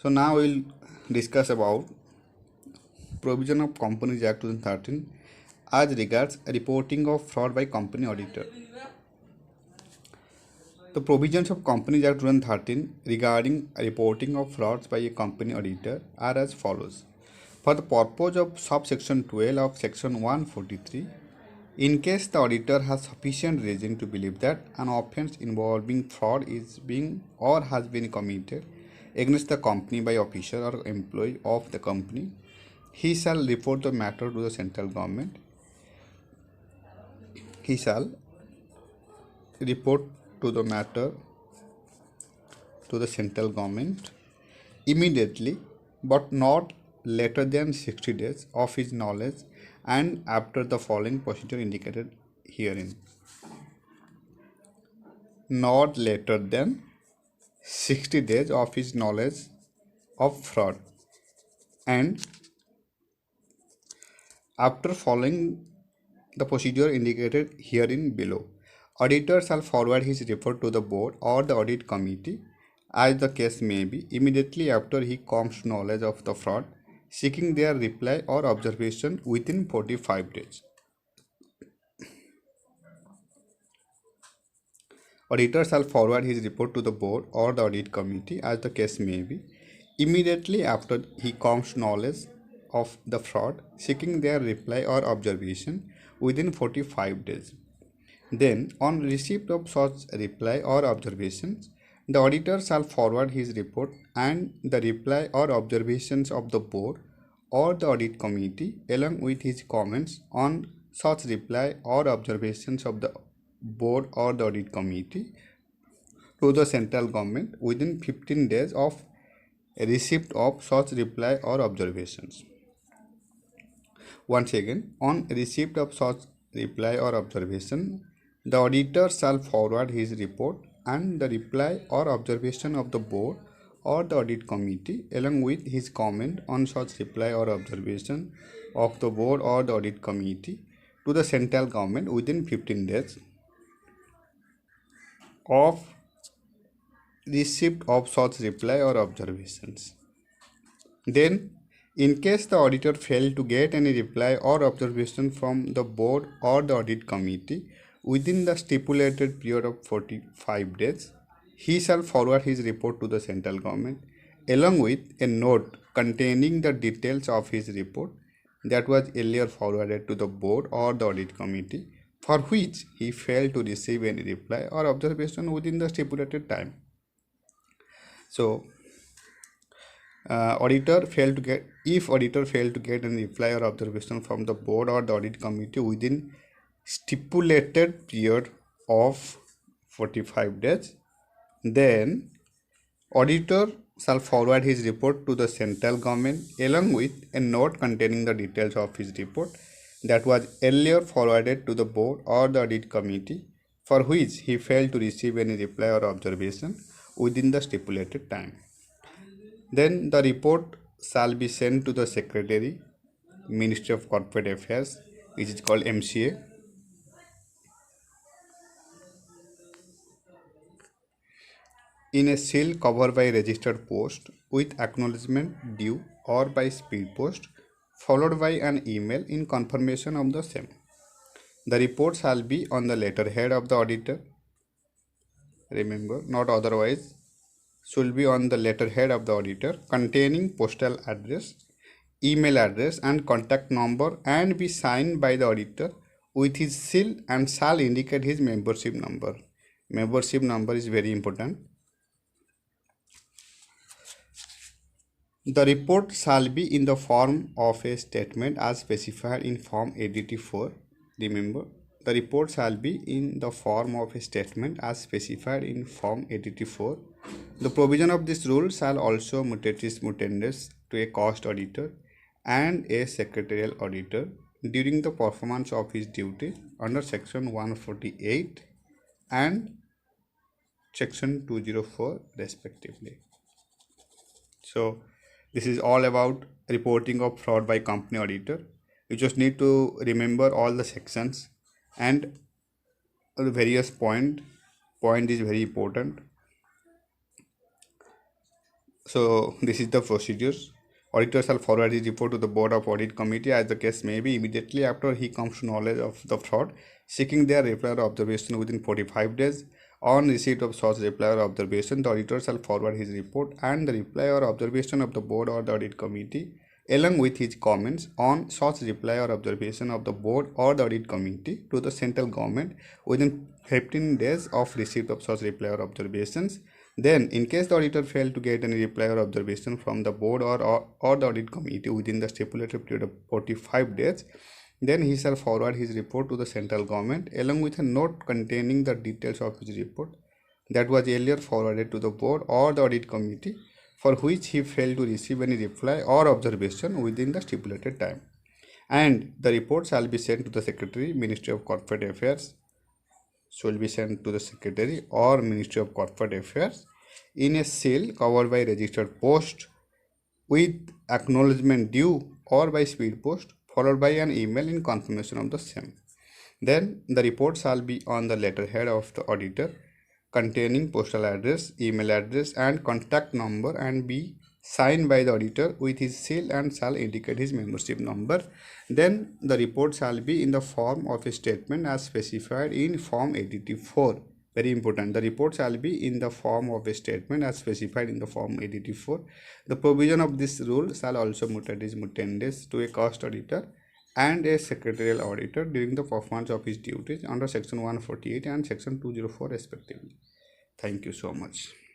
So now we'll discuss about provision of Companies Act 2013 as regards reporting of fraud by company auditor. The provisions of Companies Act 2013 regarding reporting of frauds by a company auditor are as follows. For the purpose of subsection 12 of section 143, in case the auditor has sufficient reason to believe that an offence involving fraud is being or has been committed against the company by officer or employee of the company, he shall report the matter to the central government. He shall report to the matter to the central government immediately, but not later than 60 days of his knowledge and after the following procedure indicated herein. Not later than 60 days of his knowledge of fraud and after following the procedure indicated herein below. Auditor shall forward his report to the board or the audit committee as the case may be immediately after he comes to knowledge of the fraud, seeking their reply or observation within 45 days. Auditor shall forward his report to the board or the audit committee as the case may be immediately after he comes to knowledge of the fraud, seeking their reply or observation within 45 days. Then, on receipt of such reply or observations, the auditor shall forward his report and the reply or observations of the board or the audit committee along with his comments on such reply or observations of the board or the audit committee to the central government within 15 days of receipt of such reply or observations. Once again, on receipt of such reply or observation, the auditor shall forward his report and the reply or observation of the board or the audit committee along with his comment on such reply or observation of the board or the audit committee to the central government within 15 days of receipt of such reply or observations. Then, in case the auditor failed to get any reply or observation from the board or the audit committee within the stipulated period of 45 days, he shall forward his report to the central government along with a note containing the details of his report that was earlier forwarded to the board or the audit committee for which he failed to receive any reply or observation within the stipulated time. So, auditor failed to get any reply or observation from the board or the audit committee within stipulated period of 45 days, then auditor shall forward his report to the central government along with a note containing the details of his report that was earlier forwarded to the board or the audit committee for which he failed to receive any reply or observation within the stipulated time. Then the report shall be sent to the Secretary, Ministry of Corporate Affairs, which is called MCA, in a seal covered by registered post with acknowledgement due or by speed post, followed by an email in confirmation of the same. The report shall be on the letterhead of the auditor. Remember, not otherwise. Should be on the letterhead of the auditor containing postal address, email address and contact number and be signed by the auditor with his seal and shall indicate his membership number. Membership number is very important. The report shall be in the form of a statement as specified in Form ADT4. Remember, the report shall be in the form of a statement as specified in Form ADT4. The provision of this rule shall also mutatis mutandis to a cost auditor and a secretarial auditor during the performance of his duty under Section 148 and Section 204 respectively. So, this is all about reporting of fraud by company auditor. You just need to remember all the sections and the various point is very important. So this is the procedures. Auditor shall forward his report to the Board of Audit Committee as the case may be immediately after he comes to knowledge of the fraud, seeking their reply or observation within 45 days. On receipt of such reply or observation, the auditor shall forward his report and the reply or observation of the Board or the Audit Committee along with his comments on such reply or observation of the Board or the Audit Committee to the central government within 15 days of receipt of such reply or observations. Then, in case the auditor failed to get any reply or observation from the board or the audit committee within the stipulated period of 45 days, then he shall forward his report to the central government along with a note containing the details of his report that was earlier forwarded to the board or the audit committee for which he failed to receive any reply or observation within the stipulated time. And the report shall be sent to the Secretary, Ministry of Corporate Affairs, will be sent to the Secretary or Ministry of Corporate Affairs in a seal covered by registered post with acknowledgement due or by speed post followed by an email in confirmation of the same. Then the report shall be on the letterhead of the auditor containing postal address, email address and contact number and be signed by the auditor with his seal and shall indicate his membership number. Then the report shall be in the form of a statement as specified in Form 84. Very important. The report shall be in the form of a statement as specified in the Form 84. The provision of this rule shall also mutate 10 days to a cost auditor and a secretarial auditor during the performance of his duties under Section 148 and Section 204 respectively. Thank you so much.